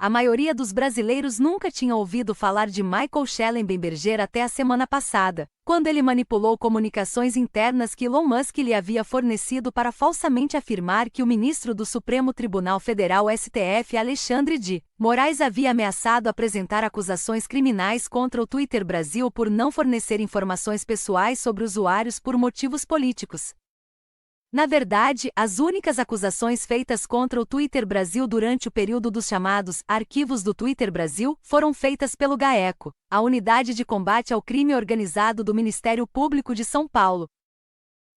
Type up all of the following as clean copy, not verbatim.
A maioria dos brasileiros nunca tinha ouvido falar de Michael Schellenberger até a semana passada, quando ele manipulou comunicações internas que Elon Musk lhe havia fornecido para falsamente afirmar que o ministro do Supremo Tribunal Federal STF, Alexandre de Moraes, havia ameaçado apresentar acusações criminais contra o Twitter Brasil por não fornecer informações pessoais sobre usuários por motivos políticos. Na verdade, as únicas acusações feitas contra o Twitter Brasil durante o período dos chamados arquivos do Twitter Brasil foram feitas pelo GAECO, a Unidade de Combate ao Crime Organizado do Ministério Público de São Paulo.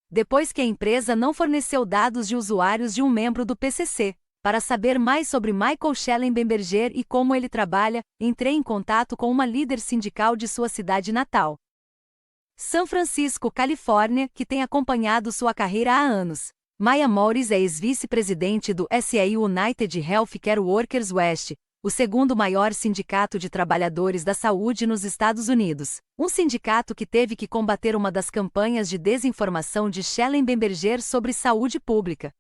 Depois que a empresa não forneceu dados de usuários de um membro do PCC, para saber mais sobre Michael Schellenberger e como ele trabalha, entrei em contato com uma líder sindical de sua cidade natal, São Francisco, Califórnia, que tem acompanhado sua carreira há anos. Maya Morris é ex-vice-presidente do SEI United Healthcare Workers West, o segundo maior sindicato de trabalhadores da saúde nos Estados Unidos, um sindicato que teve que combater uma das campanhas de desinformação de Schellenberger sobre saúde pública.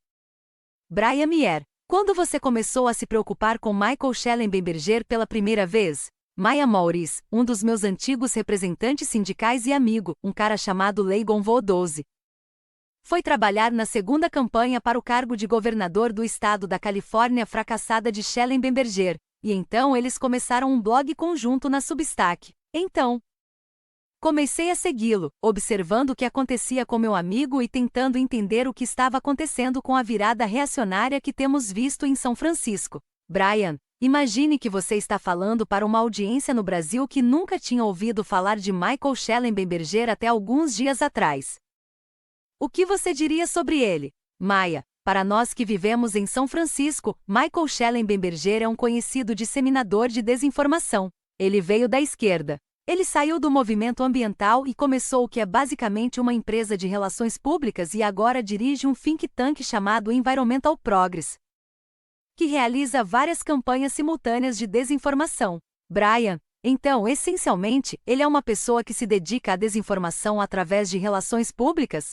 Brian Mier, quando você começou a se preocupar com Michael Schellenberger pela primeira vez? Maya Morris, um dos meus antigos representantes sindicais e amigo, um cara chamado Leigon Vodose, foi trabalhar na segunda campanha para o cargo de governador do estado da Califórnia fracassada de Schellenberger, e então eles começaram um blog conjunto na Substack. Então, comecei a segui-lo, observando o que acontecia com meu amigo e tentando entender o que estava acontecendo com a virada reacionária que temos visto em São Francisco. Brian, imagine que você está falando para uma audiência no Brasil que nunca tinha ouvido falar de Michael Schellenberger até alguns dias atrás. O que você diria sobre ele? Maya, para nós que vivemos em São Francisco, Michael Schellenberger é um conhecido disseminador de desinformação. Ele veio da esquerda. Ele saiu do movimento ambiental e começou o que é basicamente uma empresa de relações públicas e agora dirige um think tank chamado Environmental Progress, que realiza várias campanhas simultâneas de desinformação. Brian, então, essencialmente, ele é uma pessoa que se dedica à desinformação através de relações públicas?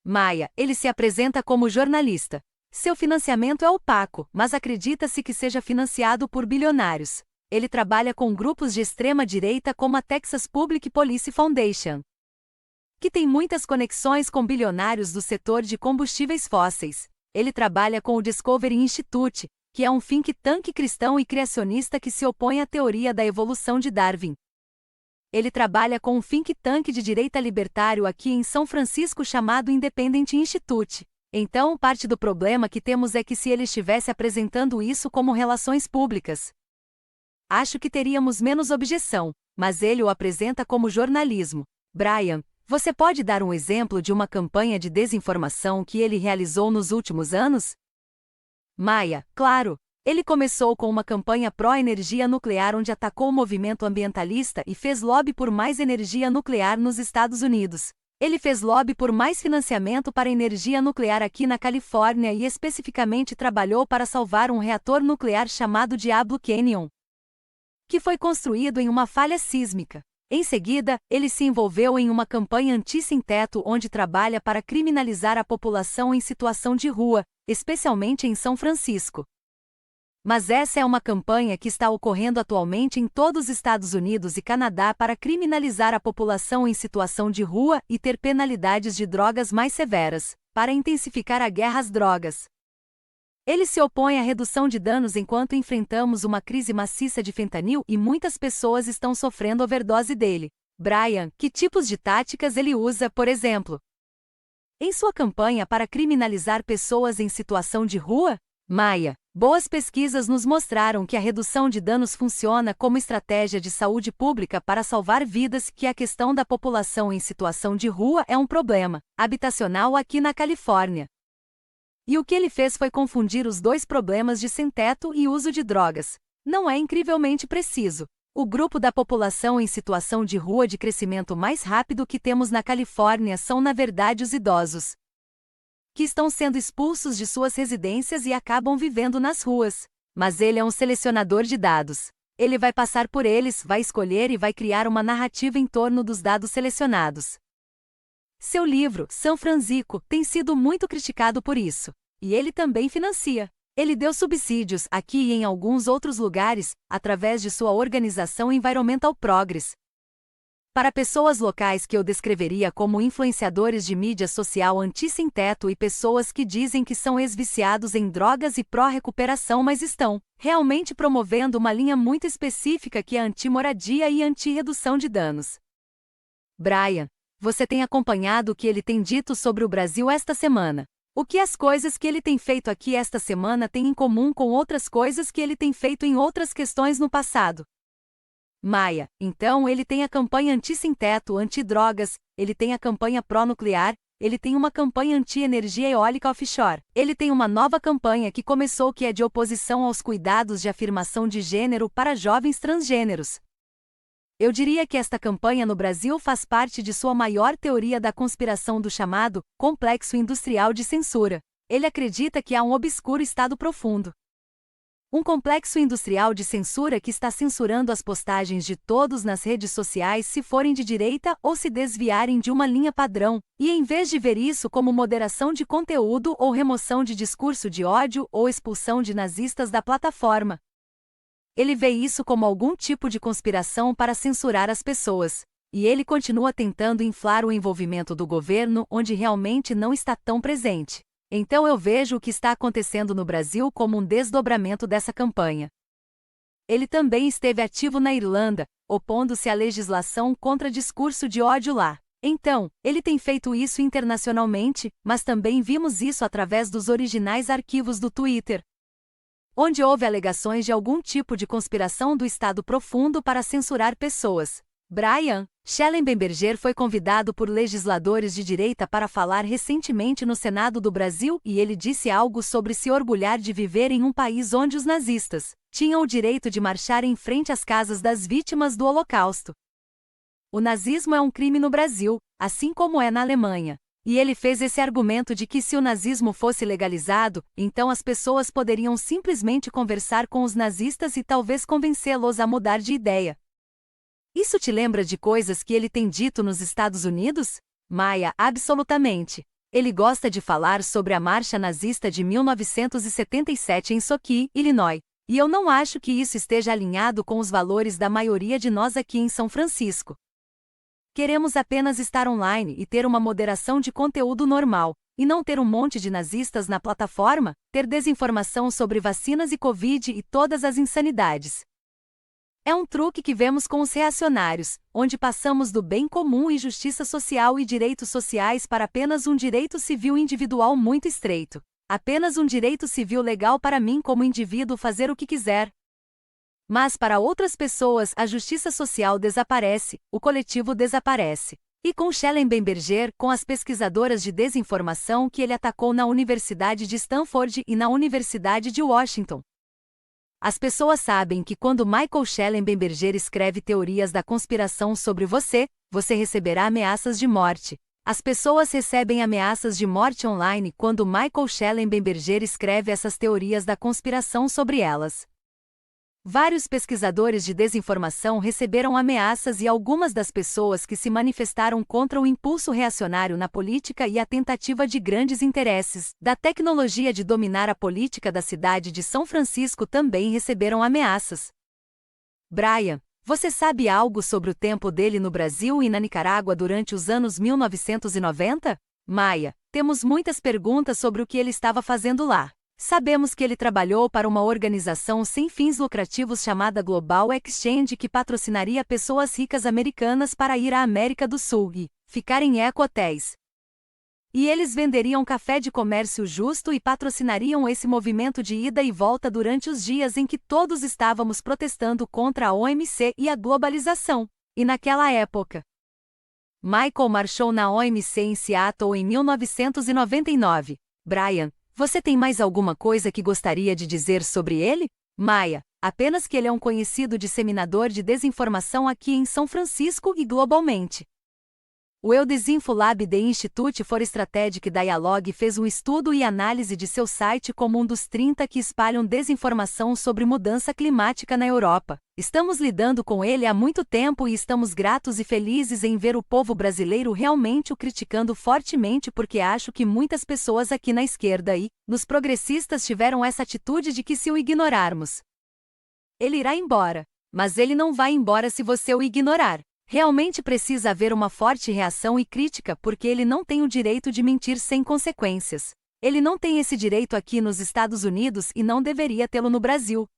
Maya, ele se apresenta como jornalista. Seu financiamento é opaco, mas acredita-se que seja financiado por bilionários. Ele trabalha com grupos de extrema-direita como a Texas Public Police Foundation, que tem muitas conexões com bilionários do setor de combustíveis fósseis. Ele trabalha com o Discovery Institute, que é um think tank cristão e criacionista que se opõe à teoria da evolução de Darwin. Ele trabalha com um think tank de direita libertário aqui em São Francisco chamado Independent Institute. Então, parte do problema que temos é que se ele estivesse apresentando isso como relações públicas, acho que teríamos menos objeção, mas ele o apresenta como jornalismo. Brian, você pode dar um exemplo de uma campanha de desinformação que ele realizou nos últimos anos? Maya, claro. Ele começou com uma campanha pró-energia nuclear onde atacou o movimento ambientalista e fez lobby por mais energia nuclear nos Estados Unidos. Ele fez lobby por mais financiamento para energia nuclear aqui na Califórnia e especificamente trabalhou para salvar um reator nuclear chamado Diablo Canyon, que foi construído em uma falha sísmica. Em seguida, ele se envolveu em uma campanha anti-sem-teto onde trabalha para criminalizar a população em situação de rua, especialmente em São Francisco. Mas essa é uma campanha que está ocorrendo atualmente em todos os Estados Unidos e Canadá para criminalizar a população em situação de rua e ter penalidades de drogas mais severas, para intensificar a guerra às drogas. Ele se opõe à redução de danos enquanto enfrentamos uma crise maciça de fentanil e muitas pessoas estão sofrendo overdose dele. Brian, que tipos de táticas ele usa, por exemplo, em sua campanha para criminalizar pessoas em situação de rua? Maya, boas pesquisas nos mostraram que a redução de danos funciona como estratégia de saúde pública para salvar vidas, que a questão da população em situação de rua é um problema habitacional aqui na Califórnia. E o que ele fez foi confundir os dois problemas de sem-teto e uso de drogas. Não é incrivelmente preciso. O grupo da população em situação de rua de crescimento mais rápido que temos na Califórnia são na verdade os idosos, que estão sendo expulsos de suas residências e acabam vivendo nas ruas. Mas ele é um selecionador de dados. Ele vai passar por eles, vai escolher e vai criar uma narrativa em torno dos dados selecionados. Seu livro, São Francisco, tem sido muito criticado por isso. E ele também financia. Ele deu subsídios aqui e em alguns outros lugares, através de sua organização Environmental Progress. Para pessoas locais que eu descreveria como influenciadores de mídia social anti-sem-teto e pessoas que dizem que são ex-viciados em drogas e pró-recuperação, mas estão realmente promovendo uma linha muito específica que é anti-moradia e anti-redução de danos. Brian, você tem acompanhado o que ele tem dito sobre o Brasil esta semana? O que as coisas que ele tem feito aqui esta semana têm em comum com outras coisas que ele tem feito em outras questões no passado? Maia, então ele tem a campanha anti-sem-teto, anti-drogas, ele tem a campanha pró-nuclear, ele tem uma campanha anti-energia eólica offshore. Ele tem uma nova campanha que começou que é de oposição aos cuidados de afirmação de gênero para jovens transgêneros. Eu diria que esta campanha no Brasil faz parte de sua maior teoria da conspiração do chamado complexo industrial de censura. Ele acredita que há um obscuro estado profundo. Um complexo industrial de censura que está censurando as postagens de todos nas redes sociais se forem de direita ou se desviarem de uma linha padrão, e em vez de ver isso como moderação de conteúdo ou remoção de discurso de ódio ou expulsão de nazistas da plataforma. Ele vê isso como algum tipo de conspiração para censurar as pessoas. E ele continua tentando inflar o envolvimento do governo onde realmente não está tão presente. Então eu vejo o que está acontecendo no Brasil como um desdobramento dessa campanha. Ele também esteve ativo na Irlanda, opondo-se à legislação contra discurso de ódio lá. Então, ele tem feito isso internacionalmente, mas também vimos isso através dos originais arquivos do Twitter, onde houve alegações de algum tipo de conspiração do Estado profundo para censurar pessoas. Brian Schellenberger foi convidado por legisladores de direita para falar recentemente no Senado do Brasil e ele disse algo sobre se orgulhar de viver em um país onde os nazistas tinham o direito de marchar em frente às casas das vítimas do Holocausto. O nazismo é um crime no Brasil, assim como é na Alemanha. E ele fez esse argumento de que se o nazismo fosse legalizado, então as pessoas poderiam simplesmente conversar com os nazistas e talvez convencê-los a mudar de ideia. Isso te lembra de coisas que ele tem dito nos Estados Unidos? Maia, absolutamente. Ele gosta de falar sobre a marcha nazista de 1977 em Soquel, Illinois. E eu não acho que isso esteja alinhado com os valores da maioria de nós aqui em São Francisco. Queremos apenas estar online e ter uma moderação de conteúdo normal, e não ter um monte de nazistas na plataforma, ter desinformação sobre vacinas e Covid e todas as insanidades. É um truque que vemos com os reacionários, onde passamos do bem comum e justiça social e direitos sociais para apenas um direito civil individual muito estreito. Apenas um direito civil legal para mim como indivíduo fazer o que quiser. Mas para outras pessoas a justiça social desaparece, o coletivo desaparece. E com Schellenberger, com as pesquisadoras de desinformação que ele atacou na Universidade de Stanford e na Universidade de Washington. As pessoas sabem que quando Michael Schellenberger escreve teorias da conspiração sobre você, você receberá ameaças de morte. As pessoas recebem ameaças de morte online quando Michael Schellenberger escreve essas teorias da conspiração sobre elas. Vários pesquisadores de desinformação receberam ameaças e algumas das pessoas que se manifestaram contra o impulso reacionário na política e a tentativa de grandes interesses da tecnologia de dominar a política da cidade de São Francisco também receberam ameaças. Brian, você sabe algo sobre o tempo dele no Brasil e na Nicarágua durante os anos 1990? Maia, temos muitas perguntas sobre o que ele estava fazendo lá. Sabemos que ele trabalhou para uma organização sem fins lucrativos chamada Global Exchange que patrocinaria pessoas ricas americanas para ir à América do Sul e ficar em eco-hotéis. E eles venderiam café de comércio justo e patrocinariam esse movimento de ida e volta durante os dias em que todos estávamos protestando contra a OMC e a globalização. E naquela época, Michael marchou na OMC em Seattle em 1999. Brian, você tem mais alguma coisa que gostaria de dizer sobre ele? Maia, apenas que ele é um conhecido disseminador de desinformação aqui em São Francisco e globalmente. O Eudesinfo Lab The Institute for Strategic Dialogue fez um estudo e análise de seu site como um dos 30 que espalham desinformação sobre mudança climática na Europa. Estamos lidando com ele há muito tempo e estamos gratos e felizes em ver o povo brasileiro realmente o criticando fortemente porque acho que muitas pessoas aqui na esquerda e nos progressistas tiveram essa atitude de que se o ignorarmos, ele irá embora. Mas ele não vai embora se você o ignorar. Realmente precisa haver uma forte reação e crítica porque ele não tem o direito de mentir sem consequências. Ele não tem esse direito aqui nos Estados Unidos e não deveria tê-lo no Brasil.